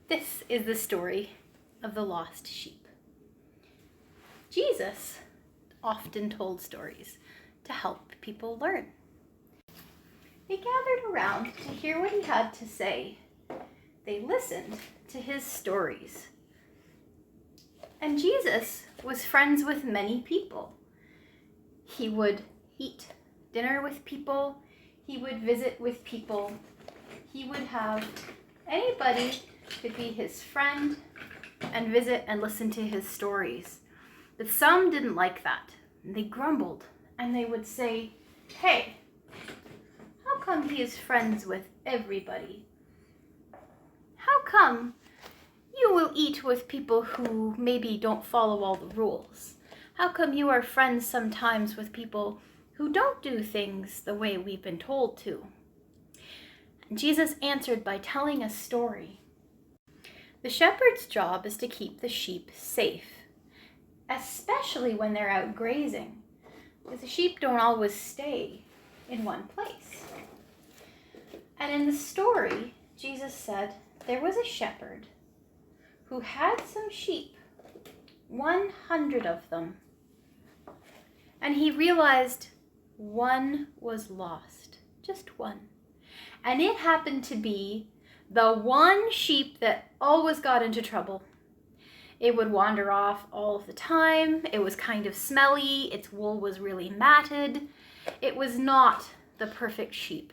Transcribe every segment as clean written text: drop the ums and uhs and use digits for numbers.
This is the story of the lost sheep. Jesus often told stories to help people learn. They gathered around to hear what he had to say. They listened to his stories. And Jesus was friends with many people. He would eat dinner with people. He would visit with people. He would have anybody could be his friend and visit and listen to his stories. But some didn't like that. They grumbled and they would say, "Hey, how come he is friends with everybody? How come you will eat with people who maybe don't follow all the rules? How come you are friends sometimes with people who don't do things the way we've been told to?" And Jesus answered by telling a story. The shepherd's job is to keep the sheep safe, especially when they're out grazing, because the sheep don't always stay in one place. And in the story, Jesus said there was a shepherd who had some sheep, 100 of them, and he realized one was lost, just one. And it happened to be the one sheep that always got into trouble. It would wander off all of the time. It was kind of smelly. Its wool was really matted. It was not the perfect sheep.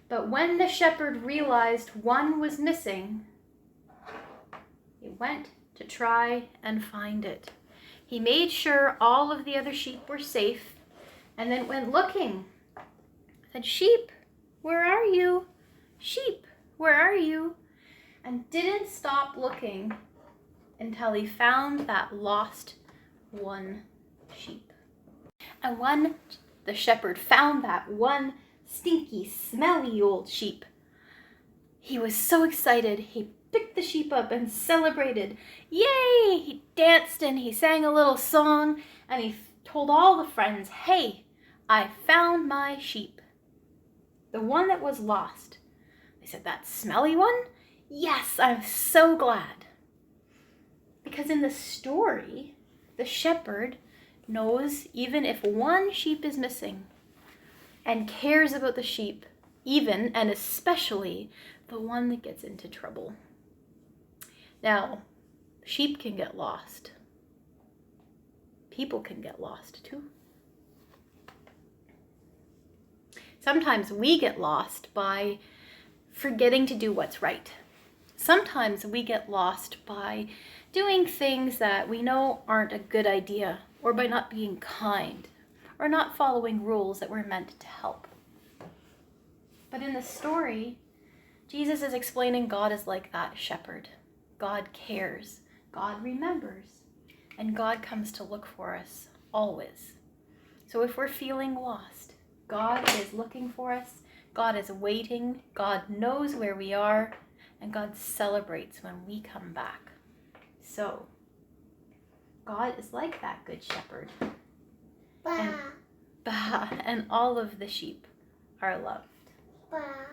But when the shepherd realized one was missing, he went to try and find it. He made sure all of the other sheep were safe and then went looking. Said, "Sheep, where are you? Sheep, where are you?" And didn't stop looking until he found that lost one sheep. And when the shepherd found that one stinky, smelly old sheep, he was so excited. He picked the sheep up and celebrated. Yay! He danced and he sang a little song and he told all the friends, "Hey, I found my sheep. The one that was lost." They said, "That smelly one? Yes, I'm so glad." Because in the story, the shepherd knows even if one sheep is missing and cares about the sheep, even and especially the one that gets into trouble. Now, sheep can get lost. People can get lost too. Sometimes we get lost by forgetting to do what's right. Sometimes we get lost by doing things that we know aren't a good idea, or by not being kind, or not following rules that were meant to help. But in the story, Jesus is explaining God is like that shepherd. God cares, God remembers, and God comes to look for us always. So if we're feeling lost, God is looking for us, God is waiting, God knows where we are, and God celebrates when we come back. So, God is like that good shepherd. Bah. And all of the sheep are loved. Bah.